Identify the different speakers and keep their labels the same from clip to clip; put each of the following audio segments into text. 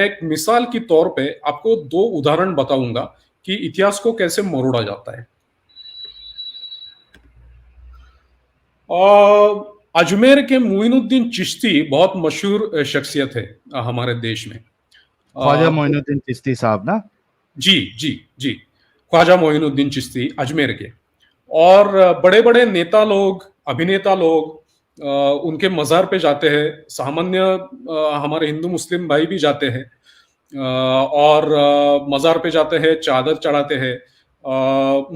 Speaker 1: एक मिसाल के तौर पे आपको दो उदाहरण बताऊंगा कि इतिहास को कैसे मरोड़ा जाता है। अजमेर के मोइनुद्दीन चिश्ती बहुत मशहूर शख्सियत है हमारे देश में।
Speaker 2: ख्वाजा
Speaker 1: तो
Speaker 2: मोइनुद्दीन चिश्ती साहब ना?
Speaker 1: जी जी जी, ख्वाजा मोइनुद्दीन चिश्ती अजमेर के। और बड़े बड़े नेता लोग, अभिनेता लोग उनके मज़ार पे जाते हैं। सामान्य हमारे हिंदू मुस्लिम भाई भी जाते हैं और मज़ार पे जाते हैं, चादर चढ़ाते हैं।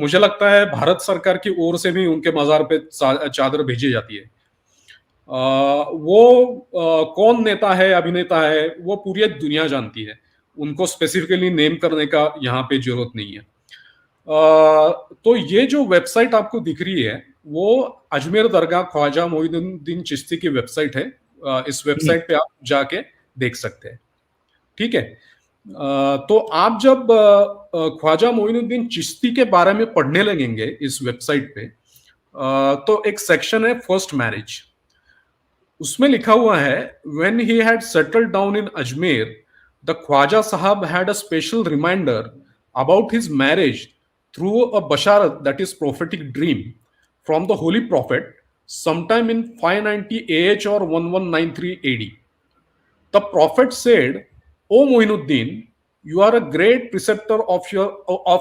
Speaker 1: मुझे लगता है भारत सरकार की ओर से भी उनके मज़ार पे चादर भेजी जाती है। वो कौन नेता है, अभिनेता है, वो पूरी दुनिया जानती है। उनको स्पेसिफिकली नेम करने का यहाँ पे जरूरत नहीं है। तो ये जो वेबसाइट आपको दिख रही है, वो अजमेर दरगाह ख्वाजा मोइनुद्दीन चिश्ती की वेबसाइट है। इस वेबसाइट पे आप जाके देख सकते हैं। ठीक है। तो आप जब ख्वाजा मोइनुद्दीन चिश्ती के बारे में पढ़ने लगेंगे इस वेबसाइट पे, तो एक सेक्शन है फर्स्ट मैरिज। उसमें लिखा हुआ है, when he had settled down in Ajmer the Khwaja Sahab had a special reminder about his marriage through a basharat, that is prophetic dream from the holy prophet sometime in 590 AH or 1193 AD. The prophet said, O Muinuddin, you are a great preceptor of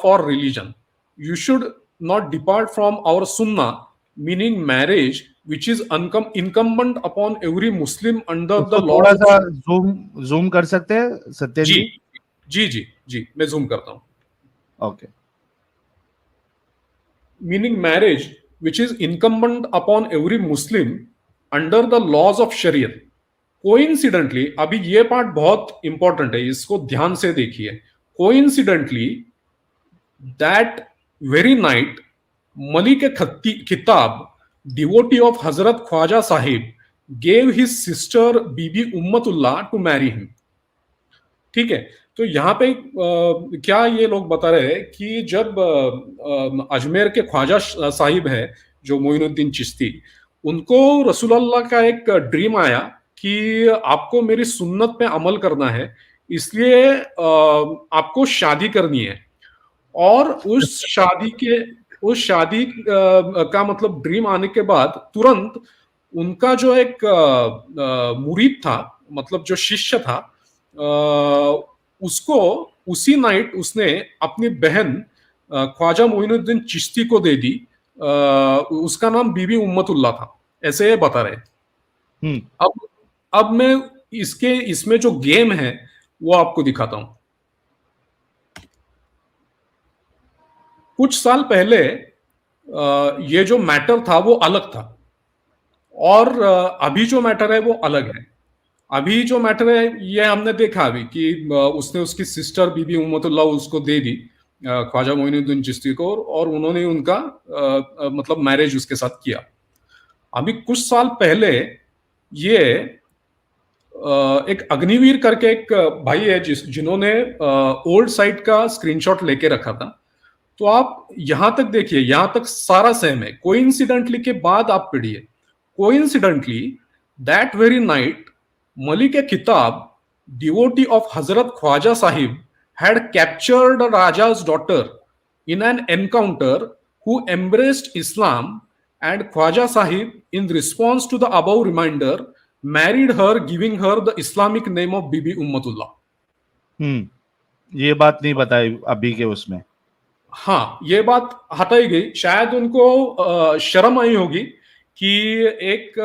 Speaker 1: our religion. You should not depart from our sunnah, meaning marriage, which is incumbent upon every Muslim under the
Speaker 2: उसको थोड़ा
Speaker 1: laws
Speaker 2: सा
Speaker 1: of...
Speaker 2: zoom कर सकते हैं सत्यन
Speaker 1: जी
Speaker 2: जी?
Speaker 1: जी जी जी, मैं zoom करता हूं।
Speaker 2: Okay.
Speaker 1: Meaning marriage which is incumbent upon every Muslim under the laws of Shariat. Coincidentally, अभी ये पार्ट बहुत इंपॉर्टेंट है, इसको ध्यान से देखिए। Coincidentally that very night Malik Khitab, devotee of Hazrat Khwaja Sahib, gave his sister Bibi Ummatullah to marry him. ठीक है। तो यहाँ पे क्या ये लोग बता रहे हैं कि जब अजमेर के ख्वाजा साहिब है जो मोइनुद्दीन चिश्ती, उनको रसूलुल्लाह का एक ड्रीम आया कि आपको मेरी सुन्नत पे अमल करना है, इसलिए आपको शादी करनी है। और उस शादी का मतलब ड्रीम आने के बाद तुरंत उनका जो एक मुरीद था, मतलब जो शिष्य था, उसको उसी नाइट उसने अपनी बहन ख्वाजा मोइनुद्दीन चिश्ती को दे दी। उसका नाम बीबी उम्मतुल्लाह था, ऐसे ये बता रहे। अब मैं इसमें जो गेम है वो आपको दिखाता हूं। कुछ साल पहले ये जो मैटर था वो अलग था, और अभी जो मैटर है वो अलग है। अभी जो मैटर है ये हमने देखा अभी कि उसने उसकी सिस्टर बीबी उम्मतुल्लाह उसको दे दी ख्वाजा मोइनुद्दीन चिश्ती को, और उन्होंने उनका मतलब मैरिज उसके साथ किया। अभी कुछ साल पहले ये एक अग्निवीर करके एक भाई है जिन्होंने ओल्ड साइट का स्क्रीनशॉट लेके रखा था। तो आप यहां तक देखिए, यहां तक सारा सेम है। कोइंसिडेंटली के बाद आप पढ़िए, coincidentally that very night Malik किताब, devotee of Hazrat Khwaja Sahib, had captured a Raja's daughter in an encounter who embraced Islam, and Khwaja Sahib, in response to the above reminder, married her, giving her the Islamic name of Bibi Ummatullah.
Speaker 2: ये बात नहीं बताई अभी के उसमें।
Speaker 1: हाँ, ये बात हटाई गई। शायद उनको शर्म आई होगी कि एक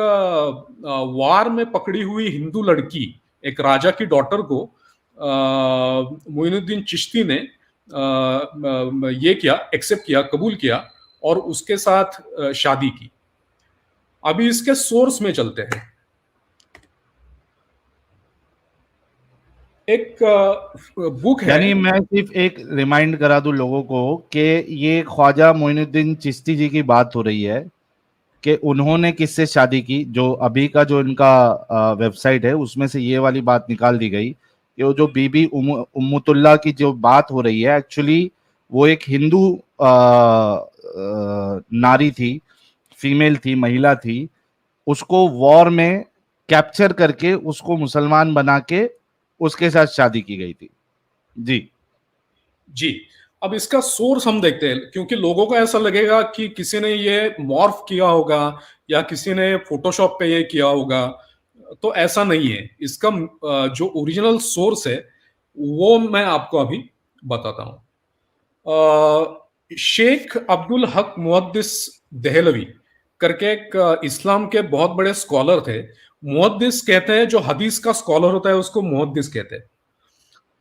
Speaker 1: वार में पकड़ी हुई हिंदू लड़की, एक राजा की डॉटर को मोइनुद्दीन चिश्ती ने ये किया, एक्सेप्ट किया, कबूल किया और उसके साथ शादी की। अभी इसके सोर्स में चलते हैं। एक बुक है,
Speaker 2: यानी मैं सिर्फ एक रिमाइंड करा दूं लोगों को कि ये ख्वाजा मोइनुद्दीन चिश्ती जी की बात हो रही है कि उन्होंने किससे शादी की। जो अभी का जो इनका वेबसाइट है उसमें से ये वाली बात निकाल दी गई कि वो जो बीबी उम्मतुल्लाह की जो बात हो रही है, एक्चुअली वो एक हिंदू नारी थी, फीमेल थी, महिला थी। उसको वॉर में कैप्चर करके उसको मुसलमान बना के उसके साथ शादी की गई थी। जी
Speaker 1: जी। अब इसका सोर्स हम देखते हैं, क्योंकि लोगों को ऐसा लगेगा कि किसी ने ये मॉर्फ किया होगा या किसी ने फोटोशॉप पे ये किया होगा, तो ऐसा नहीं है। इसका जो ओरिजिनल सोर्स है वो मैं आपको अभी बताता हूँ। शेख अब्दुल हक मुहद्दिस देहलवी करके एक इस्लाम के बहुत बड़े स्कॉलर थे। मुहद्दिस कहते हैं, जो हदीस का स्कॉलर होता है उसको मुहद्दिस कहते हैं।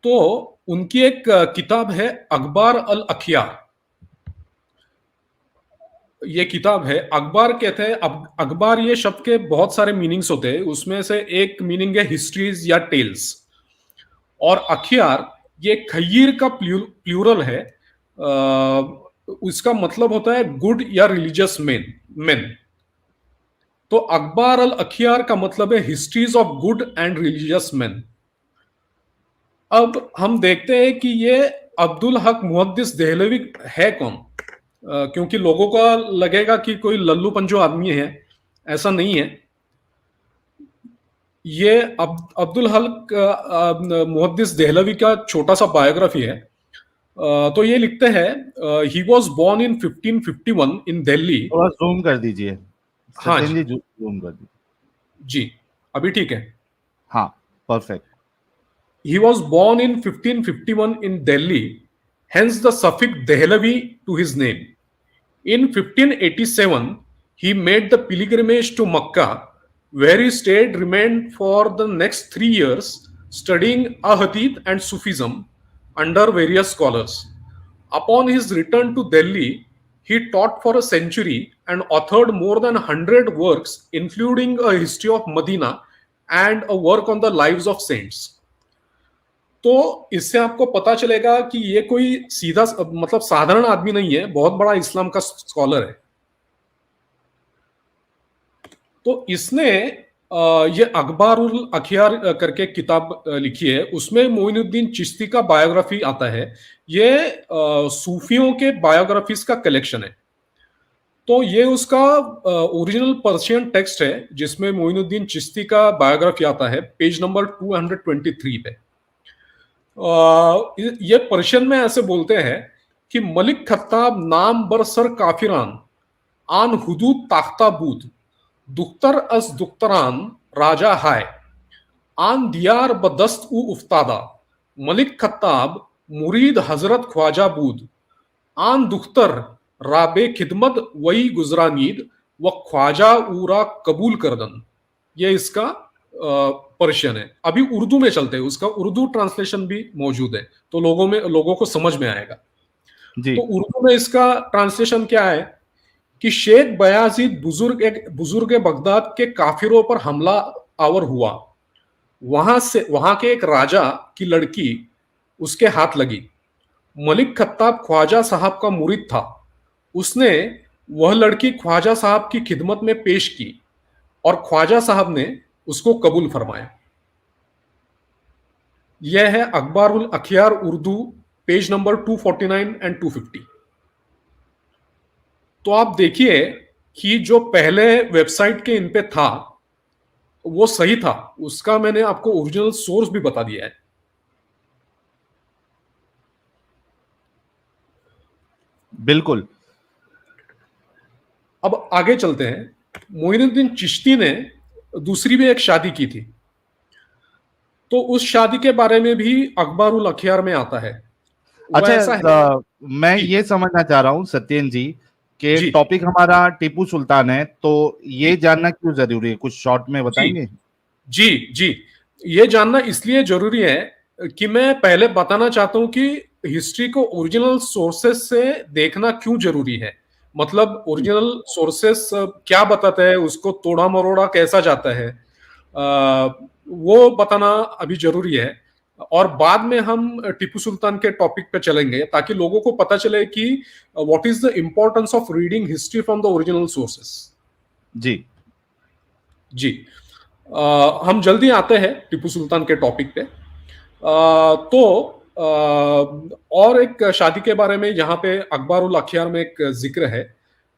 Speaker 1: तो उनकी एक किताब है अखबार अल अखियार। ये किताब है, अखबार कहते हैं। अब अखबार ये शब्द के बहुत सारे मीनिंग्स होते हैं, उसमें से एक मीनिंग है हिस्ट्रीज या टेल्स। और अखियार ये खय्यीर का प्लूरल है। उसका मतलब होता है गुड या रिलीजियस मेन। तो अखबार अल अखियार का मतलब है histories of good and religious main. अब हम देखते हैं कि ये अब्दुल हक मुहद्दिस देहलवी है कौन। क्योंकि लोगों का लगेगा कि कोई लल्लू पंजो आदमी है, ऐसा नहीं है। ये अब्दुल हक मुहद्दिस देहलवी का छोटा सा बायोग्राफी है। तो ये लिखते हैं, ही वॉज बोर्न इन 1551 इन दिल्ली।
Speaker 2: थोड़ा जूम कर दीजिए
Speaker 1: हाँ
Speaker 2: सत्येंद्र
Speaker 1: जी।
Speaker 2: जी, जूम कर दीजिए।
Speaker 1: जी, अभी ठीक है।
Speaker 2: हाँ, perfect.
Speaker 1: He was born in 1551 in Delhi, hence the suffix Dehlavi to his name. In 1587, he made the pilgrimage to Makkah, where he stayed, remained for the next 3 years, studying Ahadith and Sufism under various scholars. Upon his return to Delhi, he taught for a century and authored more than 100 works, including a history of Medina and a work on the lives of saints. तो इससे आपको पता चलेगा कि ये कोई सीधा मतलब साधारण आदमी नहीं है, बहुत बड़ा इस्लाम का स्कॉलर है। तो इसने ये अखबारुल अखियार करके किताब लिखी है। उसमें मोइनुद्दीन चिश्ती का बायोग्राफी आता है। ये सूफियों के बायोग्राफीज का कलेक्शन है। तो ये उसका ओरिजिनल पर्शियन टेक्स्ट है, जिसमें मोइनुद्दीन चिश्ती का बायोग्राफी आता है, पेज नंबर 223 पे। ये पर्शियन में ऐसे बोलते हैं कि मलिक खत्ताब नाम बरसर काफिरान आन हुदूद ताख्ता बूद दुख्तर अस दुख्तरान राजा हाय आन दियार बदस्त उ उफ्तादा मलिक खत्ताब मुरीद हजरत ख्वाजा बूद आन दुख्तर राबे खिदमत वही गुजरानीद व ख्वाजा उरा कबूल करदन। ये इसका पर्शियन है। अभी उर्दू में चलते हैं, उसका उर्दू ट्रांसलेशन भी मौजूद है, तो लोगों को समझ में आएगा।
Speaker 2: जी
Speaker 1: तो उर्दू में इसका ट्रांसलेशन क्या है कि शेख बयाजीद बुजुर्ग बगदाद के काफिरों पर हमला आवर हुआ। वहां के एक राजा की लड़की उसके हाथ लगी। मलिक खत्ताब ख्वाजा साहब का मुरीद था। उसने वह लड़की ख्वाजा साहब की खिदमत में पेश की और ख्वाजा साहब ने उसको कबूल फरमाया। यह है अखबारुल अखियार उर्दू, पेज नंबर 249 एंड 250। तो आप देखिए कि जो पहले वेबसाइट के इन पे था वो सही था। उसका मैंने आपको ओरिजिनल सोर्स भी बता दिया है।
Speaker 2: बिल्कुल।
Speaker 1: अब आगे चलते हैं। मोइनुद्दीन चिश्ती ने दूसरी भी एक शादी की थी, तो उस शादी के बारे में भी अखबारुल अखियार में आता है। वो
Speaker 2: अच्छा,
Speaker 1: ऐसा है
Speaker 2: मैं
Speaker 1: जी।
Speaker 2: ये समझना चाह रहा हूँ सत्येंद्र जी कि
Speaker 1: जी
Speaker 2: टॉपिक हमारा टीपू सुल्तान है, तो ये
Speaker 1: जी
Speaker 2: जानना क्यों जरूरी है, कुछ शॉर्ट में
Speaker 1: जी
Speaker 2: बताएंगे?
Speaker 1: जी जी। ये जानना इसलिए जरूरी है कि मैं पहले बताना चाहता हूं कि हिस्ट्री को ओरिजिनल सोर्सेस से देखना क्यों जरूरी है। मतलब ओरिजिनल सोर्सेस क्या बताते हैं, उसको तोड़ा मरोड़ा कैसा जाता है, वो बताना अभी जरूरी है। और बाद में हम टीपू सुल्तान के टॉपिक पे चलेंगे, ताकि लोगों को पता चले कि what is the importance of reading history from the original sources.
Speaker 2: जी
Speaker 1: जी। हम जल्दी आते हैं टीपू सुल्तान के टॉपिक पे। तो और एक शादी के बारे में यहाँ पे अखबारुल अखियार में एक जिक्र है।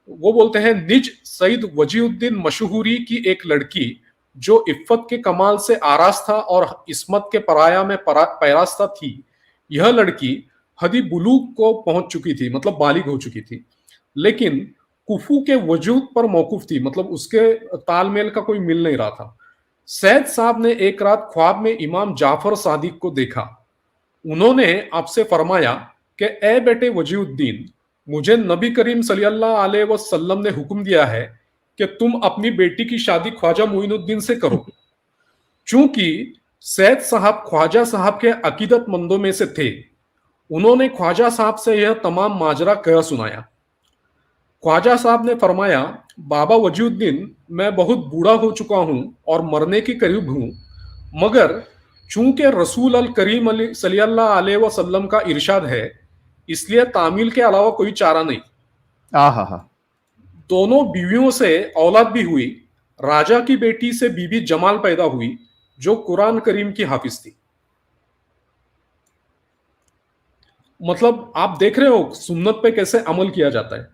Speaker 1: वो बोलते हैं, निज सईद वजीउद्दीन मशहूरी की एक लड़की जो इफ्फत के कमाल से आरास्ता और इस्मत के पराया में पैरास्ता थी, यह लड़की हदी बुलूग को पहुंच चुकी थी, मतलब बालिग हो चुकी थी, लेकिन कुफू के वजूद पर मौकूफ थी, मतलब उसके तालमेल का कोई मिल नहीं रहा था। सैयद साहब ने एक रात ख्वाब में इमाम जाफर सादिक को देखा। उन्होंने आपसे फरमाया कि ए बेटे वजीउद्दीन, मुझे नबी करीम सल्लल्लाहु अलैहि वसल्लम ने हुक्म दिया है कि तुम अपनी बेटी की शादी ख्वाजा मोइनुद्दीन से करो। चूंकि सैयद साहब ख्वाजा साहब के अकीदतमंदों में से थे, उन्होंने ख्वाजा साहब से यह तमाम माजरा कह सुनाया। ख्वाजा साहब ने फरमाया, बाबा वजीउद्दीन, मैं बहुत बूढ़ा हो चुका हूं और मरने के करीब हूं, मगर चूंकि रसूल अल करीम सल्लल्लाहु अलैहि वसल्लम का इरशाद है, इसलिए तामील के अलावा कोई चारा नहीं।
Speaker 2: आहा।
Speaker 1: दोनों बीवियों से औलाद भी हुई। राजा की बेटी से बीबी जमाल पैदा हुई, जो कुरान करीम की हाफिज थी। मतलब आप देख रहे हो सुन्नत पे कैसे अमल किया जाता है।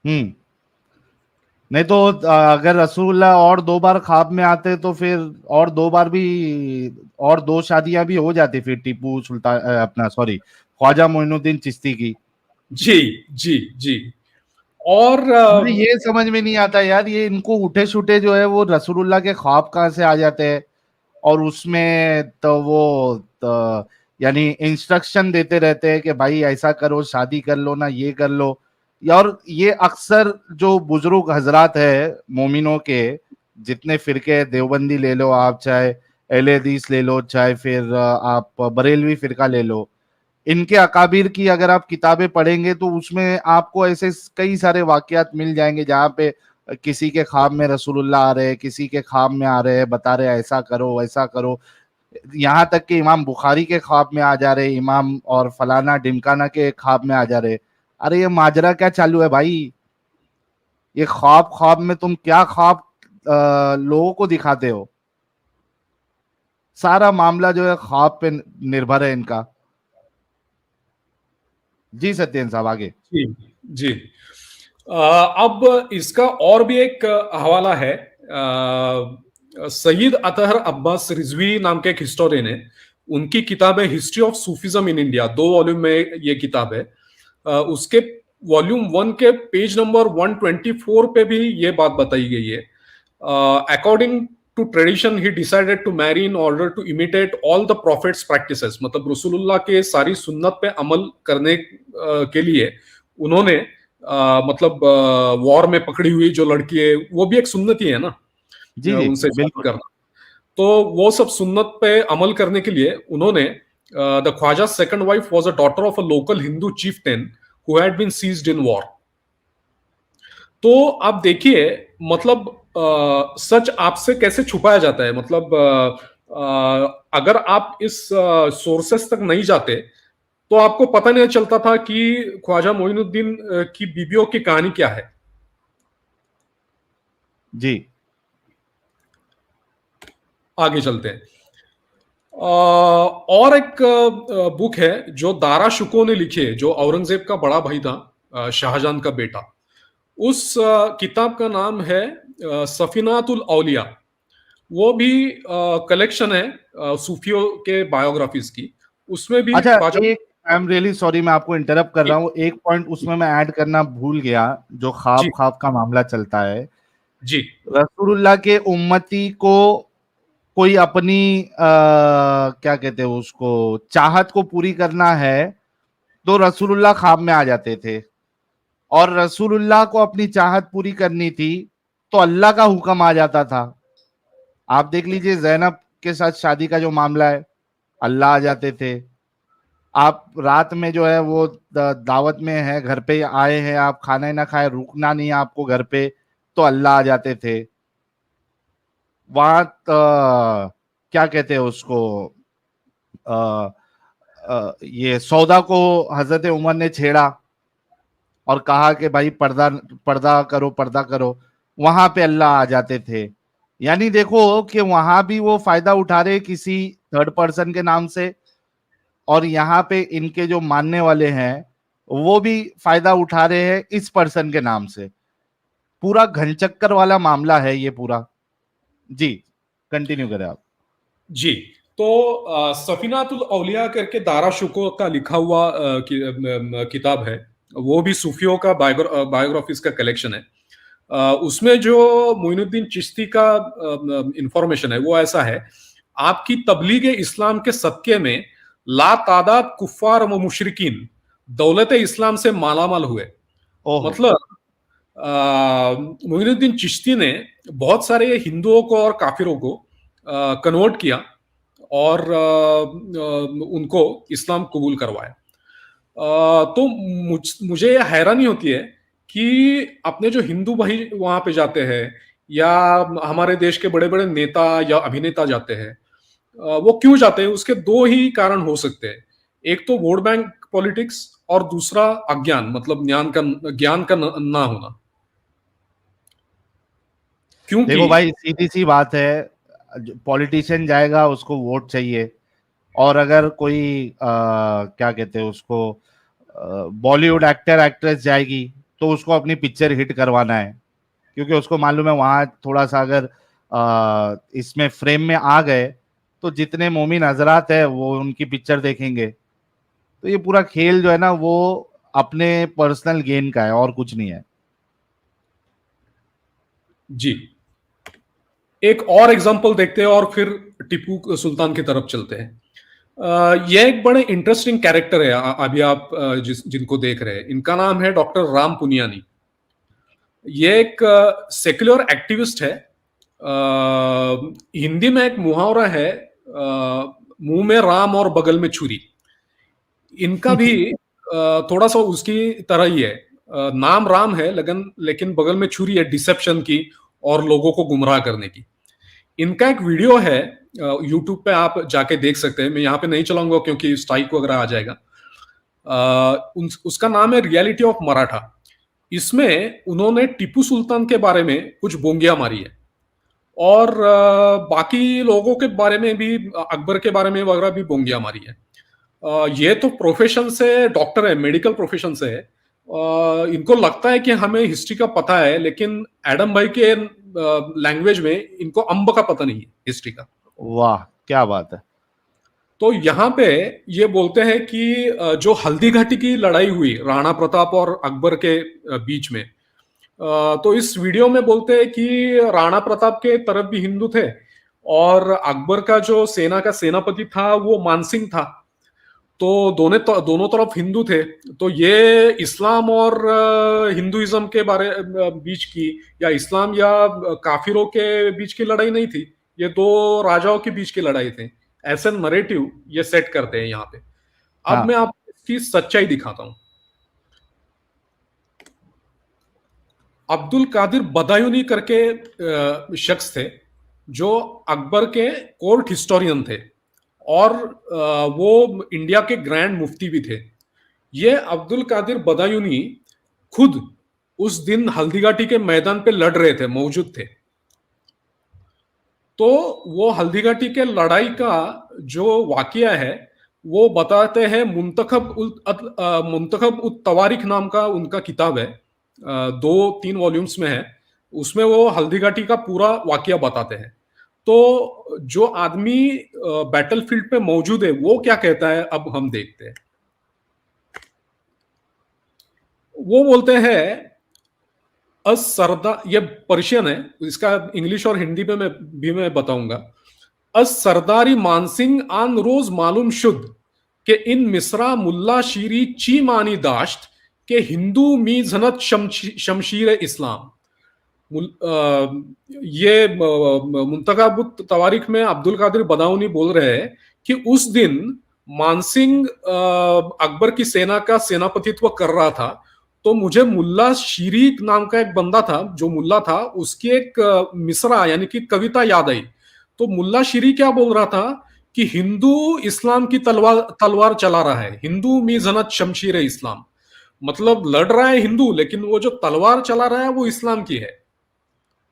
Speaker 2: नहीं तो अगर रसूलुल्लाह और 2 बार ख्वाब में आते तो फिर और 2 बार भी और 2 शादियां भी हो जाती फिर टीपू सुल्तान अपना सॉरी ख्वाजा मोइनुद्दीन चिश्ती की।
Speaker 1: जी जी जी। और
Speaker 2: मुझे ये समझ में नहीं आता यार, ये इनको उठे छूटे जो है वो रसूलुल्लाह के ख्वाब कहाँ से आ जाते हैं, और उसमें तो वो तो, यानी इंस्ट्रक्शन देते रहते हैं कि भाई ऐसा करो, शादी कर लो ना, ये कर लो। और ये अक्सर जो बुजुर्ग हजरात है मोमिनों के, जितने फिरके, देवबंदी ले लो आप, चाहे अहले हदीस ले लो, चाहे फिर आप बरेलवी फिरका ले लो, इनके अकाबिर की अगर आप किताबें पढ़ेंगे तो उसमें आपको ऐसे कई सारे वाकयात मिल जाएंगे जहाँ पे किसी के ख्वाब में रसूलुल्लाह आ रहे हैं, किसी के ख्वाब में आ रहे हैं, बता रहे हैं ऐसा करो वैसा करो। यहाँ तक कि इमाम बुखारी के ख्वाब में आ जा रहे, इमाम और फलाना ढिमकाना के ख्वाब में आ जा रहे। अरे ये माजरा क्या चालू है भाई? ये ख्वाब ख्वाब में तुम क्या ख्वाब लोगों को दिखाते हो? सारा मामला जो है ख्वाब पे निर्भर है इनका। जी सत्येंद्र साहब आगे।
Speaker 1: जी जी। अब इसका और भी एक हवाला है। सईद अतहर अब्बास रिजवी नाम के एक हिस्टोरियन है। उनकी किताब है history of Sufism in India, 2 volume में ये किताब है। उसके वॉल्यूम 1 के पेज नंबर 124 पे भी ये बात बताई गई है। According to tradition he decided to marry in order to imitate all the prophets practices, मतलब रसूलुल्लाह के सारी सुन्नत पे अमल करने के लिए उन्होंने मतलब वॉर में पकड़ी हुई जो लड़की है वो भी एक सुन्नत ही है ना,
Speaker 2: जी जी
Speaker 1: उनसे शादी
Speaker 2: बिल्कुल।
Speaker 1: करना। तो वो सब सुन्नत पे अमल करने के लिए उन्होंने the Khwaja second wife was a daughter of a local Hindu chieftain who had been seized in war. तो आप देखिए, मतलब सच आपसे कैसे छुपाया जाता है। मतलब अगर आप इस सोर्सेस तक नहीं जाते तो आपको पता नहीं चलता था कि ख्वाजा मोइनुद्दीन की बीबियों की कहानी क्या है।
Speaker 2: जी
Speaker 1: आगे चलते हैं। और एक बुक है जो दारा शुको ने लिखी है, जो औरंगजेब का बड़ा भाई था, शाहजहां का बेटा। उस किताब का नाम है सफीनातुल औलिया। वो भी कलेक्शन है सूफियों के बायोग्राफीज की। उसमें भी
Speaker 2: अच्छा,
Speaker 1: ख्वाजा।
Speaker 2: एक आई एम रियली सॉरी, मैं आपको इंटरप्ट कर
Speaker 1: जी
Speaker 2: रहा हूँ, एक पॉइंट उसमें मैं ऐड करना भूल गया। जो ख्वाब
Speaker 1: जी
Speaker 2: ख्वाब का मामला चलता है,
Speaker 1: जी
Speaker 2: रसूलुल्लाह के उम्मती को कोई अपनी क्या कहते हैं उसको, चाहत को पूरी करना है तो रसूलुल्लाह ख्वाब में आ जाते थे। और रसूलुल्लाह को अपनी चाहत पूरी करनी थी तो अल्लाह का हुक्म आ जाता था। आप देख लीजिए जैनब के साथ शादी का जो मामला है, अल्लाह आ जाते थे। आप रात में जो है वो दावत में है, घर पे आए हैं आप, खाना ही ना खाए, रुकना नहीं है आपको घर पे, तो अल्लाह आ जाते थे। वहां क्या कहते हैं उसको, अ, ये सौदा को हजरत उमर ने छेड़ा और कहा कि भाई पर्दा पर्दा करो, पर्दा करो, वहां पे अल्लाह आ जाते थे। यानी देखो कि वहां भी वो फायदा उठा रहे किसी थर्ड पर्सन के नाम से, और यहाँ पे इनके जो मानने वाले हैं वो भी फायदा उठा रहे हैं इस पर्सन के नाम से। पूरा घनचक्कर वाला मामला है ये पूरा। जी कंटिन्यू करें आप।
Speaker 1: जी। तो सफीनातुल औलिया करके दारा शुको का लिखा हुआ किताब है। वो भी सूफियों का बायोग्राफीज का कलेक्शन है। उसमें जो मोइनुद्दीन चिश्ती का इंफॉर्मेशन है वो ऐसा है, आपकी तबलीग इस्लाम के सदके में ला तादाद कुफ्फार व मुशरिकीन दौलत इस्लाम से मालामाल हुए।
Speaker 2: ओहो।
Speaker 1: मतलब मोइनुद्दीन चिश्ती ने बहुत सारे हिंदुओं को और काफिरों को कन्वर्ट किया और उनको इस्लाम कबूल करवाया। तो मुझे ये हैरानी होती है कि अपने जो हिंदू भाई वहां पे जाते हैं या हमारे देश के बड़े बड़े नेता या अभिनेता जाते हैं, वो क्यों जाते हैं? उसके दो ही कारण हो सकते हैं। एक तो वोट बैंक पॉलिटिक्स और दूसरा अज्ञान, मतलब ज्ञान का ना होना। क्योंकि
Speaker 2: देखो भाई, सीधी सी बात है, पॉलिटिशियन जाएगा उसको वोट चाहिए, और अगर कोई क्या कहते हैं उसको, बॉलीवुड एक्टर एक्ट्रेस जाएगी तो उसको अपनी पिक्चर हिट करवाना है, क्योंकि उसको मालूम है वहां थोड़ा सा अगर इसमें फ्रेम में आ गए तो जितने मोमिन हजरात है वो उनकी पिक्चर देखेंगे। तो ये पूरा खेल जो है ना वो अपने पर्सनल गेन का है और कुछ नहीं है।
Speaker 1: जी, एक और एग्जांपल देखते हैं और फिर टीपू सुल्तान की तरफ चलते हैं। यह एक बड़े इंटरेस्टिंग कैरेक्टर है। अभी आप जिनको देख रहे हैं, इनका नाम है डॉक्टर राम पुनियानी। ये एक सेक्युलर एक्टिविस्ट है। हिंदी में एक मुहावरा है, मुंह में राम और बगल में छुरी। इनका भी थोड़ा सा उसकी तरह ही है। नाम राम है लेकिन बगल में छुरी है, डिसेप्शन की और लोगों को गुमराह करने की। इनका एक वीडियो है, यूट्यूब पे आप जाके देख सकते हैं। मैं यहाँ पे नहीं चलाऊंगा क्योंकि स्ट्राइक वगैरह आ जाएगा। उसका नाम है रियलिटी ऑफ मराठा। इसमें उन्होंने टीपू सुल्तान के बारे में कुछ बोंगियां मारी है और बाकी लोगों के बारे में भी, अकबर के बारे में वगैरह भी बोंगियां मारी है। ये तो प्रोफेशन से डॉक्टर है, मेडिकल प्रोफेशन से है। इनको लगता है कि हमें हिस्ट्री का पता है, लेकिन एडम भाई के लैंग्वेज में इनको अंब का पता नहीं है हिस्ट्री का।
Speaker 2: वाह, क्या बात है।
Speaker 1: तो यहाँ पे ये बोलते हैं कि जो हल्दी घाटी की लड़ाई हुई राणा प्रताप और अकबर के बीच में, तो इस वीडियो में बोलते हैं कि राणा प्रताप के तरफ भी हिंदू थे और अकबर का जो सेना का सेनापति था वो मानसिंह था। तो दोनों तरफ हिंदू थे। तो ये इस्लाम और हिंदुइज्म के बीच की, या इस्लाम या काफिरों के बीच की लड़ाई नहीं थी, ये दो राजाओं के बीच की लड़ाई थी। ऐसे नरेटिव ये सेट करते हैं यहाँ पे। अब
Speaker 2: हाँ।
Speaker 1: मैं आपको इसकी सच्चाई दिखाता हूं। अब्दुल कादिर बदायूनी करके शख्स थे जो अकबर के कोर्ट हिस्टोरियन थे और वो इंडिया के ग्रैंड मुफ्ती भी थे। ये अब्दुल कादिर बदायूनी खुद उस दिन हल्दीघाटी के मैदान पे लड़ रहे थे, मौजूद थे। तो वो हल्दीघाटी के लड़ाई का जो वाकया है वो बताते हैं। मुंतखब उत तवारिख नाम का उनका किताब है, 2-3 वॉल्यूम्स में है। उसमें वो हल्दीघाटी का पूरा वाकया बताते हैं। तो जो आदमी बैटलफील्ड पे मौजूद है वो क्या कहता है, अब हम देखते हैं। वो बोलते हैं, सरदार, ये पर्शियन है, इसका इंग्लिश और हिंदी में मैं बताऊंगा। सरदारी मानसिंह आन रोज मालूम शुद्ध के इन मिसरा मुल्ला शीरी ची मानी दाश्त के हिंदू मी जनत शमशीर इस्लाम। ये मुंतखब तवारीख में अब्दुल कादिर बदाऊनी बोल रहे हैं कि उस दिन मानसिंह अकबर की सेना का सेनापतित्व कर रहा था। तो मुझे मुल्ला शीरी नाम का एक बंदा था, जो मुल्ला था, उसकी एक मिसरा यानी कि कविता याद आई। तो मुल्ला शीरी क्या बोल रहा था कि हिंदू इस्लाम की तलवार चला रहा है, हिंदू मी जनत शमशीर इस्लाम। मतलब लड़ रहा है हिंदू, लेकिन वो जो तलवार चला रहा है वो इस्लाम की है।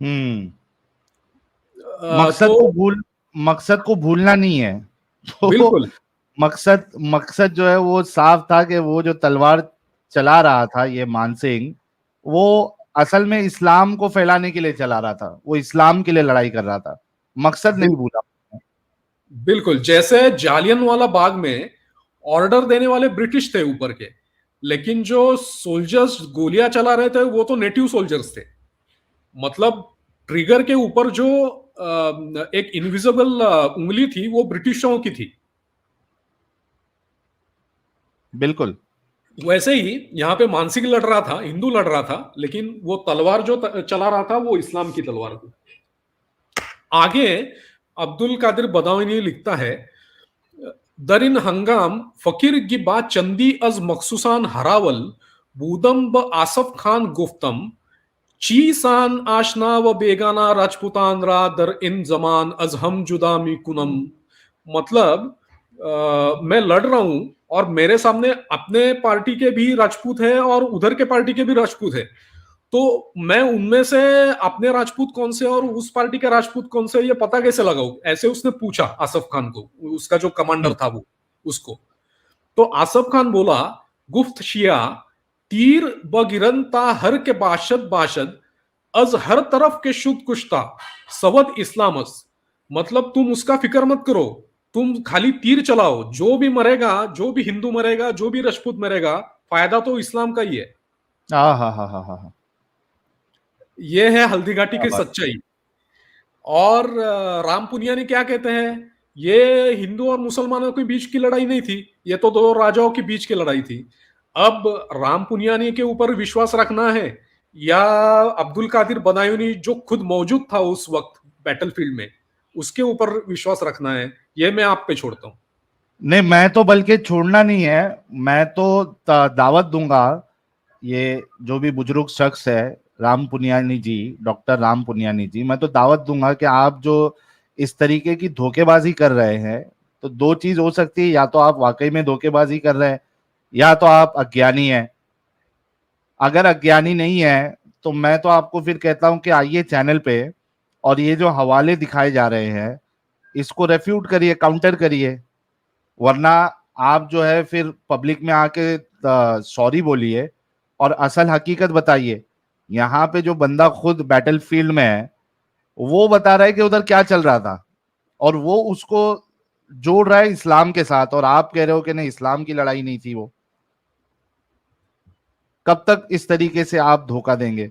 Speaker 2: हम्म।
Speaker 1: तो
Speaker 2: मकसद को भूलना नहीं है। तो
Speaker 1: बिल्कुल
Speaker 2: मकसद जो है वो साफ था कि वो जो तलवार चला रहा था ये मानसिंह, वो असल में इस्लाम को फैलाने के लिए चला रहा था, वो इस्लाम के लिए लड़ाई कर रहा था। मकसद नहीं भूला।
Speaker 1: बिल्कुल, जैसे जालियनवाला बाग में ऑर्डर देने वाले ब्रिटिश थे ऊपर के, लेकिन जो सोल्जर्स गोलियां चला रहे थे वो तो नेटिव सोल्जर्स थे। मतलब ट्रिगर के ऊपर जो एक इनविजिबल उंगली थी वो ब्रिटिशों की थी।
Speaker 2: बिल्कुल।
Speaker 1: वैसे ही यहाँ पे मानसिक लड़ रहा था, हिंदू लड़ रहा था, लेकिन वो तलवार जो चला रहा था वो इस्लाम की तलवार थी। आगे अब्दुल कादिर बदाऊनी लिखता है, दरिन हंगाम फकीर की बात चंदी अज मखसूसान हरावल बूदम ब आसफ खान गुफ्तम चीसान आशना व बेगाना राजपुतान रा दर इन जमान अज हम जुदा मी कुनम। मतलब मैं लड़ रहा हूं और मेरे सामने अपने पार्टी के भी राजपूत है और उधर के पार्टी के भी राजपूत है, तो मैं उनमें से अपने राजपूत कौन से और उस पार्टी के राजपूत कौन से ये पता कैसे लगाऊं, ऐसे उसने पूछा आसफ खान को, उसका जो कमांडर था वो उसको। तो आसफ खान बोला, गुफ्त शिया तीर बगिरनता हर के बाशद बाशद अज हर तरफ के शुद्ध कुश्ता सवद इस्लामस। मतलब तुम उसका फिक्र मत करो, तुम खाली तीर चलाओ, जो भी मरेगा, जो भी हिंदू मरेगा, जो भी राजपूत मरेगा, फायदा तो इस्लाम का ही है।
Speaker 2: हाँ हाँ हाँ हाँ हाँ,
Speaker 1: ये है हल्दी घाटी
Speaker 2: क्या
Speaker 1: की
Speaker 2: बात।
Speaker 1: सच्चाई। और राम पुनिया क्या कहते हैं, ये हिंदू और मुसलमानों के बीच की लड़ाई नहीं थी, ये तो दो राजाओं के बीच की लड़ाई थी। अब राम पुनियानी के ऊपर विश्वास रखना है या अब्दुल कादिर बदायूनी जो खुद मौजूद था उस वक्त बैटलफील्ड में, उसके ऊपर विश्वास रखना है, ये मैं आप पे छोड़ता हूं।
Speaker 2: नहीं, मैं तो बल्कि छोड़ना नहीं है, मैं तो दावत दूंगा, ये जो भी बुजुर्ग शख्स है राम पुनियानी जी, डॉक्टर राम पुनियानी जी, मैं तो दावत दूंगा कि आप जो इस तरीके की धोखेबाजी कर रहे हैं, तो दो चीज हो सकती है, या तो आप वाकई में धोखेबाजी कर रहे हैं या तो आप अज्ञानी हैं। अगर अज्ञानी नहीं है तो मैं तो आपको फिर कहता हूं कि आइए चैनल पे और ये जो हवाले दिखाए जा रहे हैं इसको रेफ्यूट करिए, काउंटर करिए, वरना आप जो है फिर पब्लिक में आके सॉरी बोलिए और असल हकीकत बताइए। यहाँ पे जो बंदा खुद बैटल फील्ड में है वो बता रहा है कि उधर क्या चल रहा था और वो उसको जोड़ रहा है इस्लाम के साथ, और आप कह रहे हो कि नहीं इस्लाम की लड़ाई नहीं थी वो। कब तक इस तरीके से आप धोखा देंगे?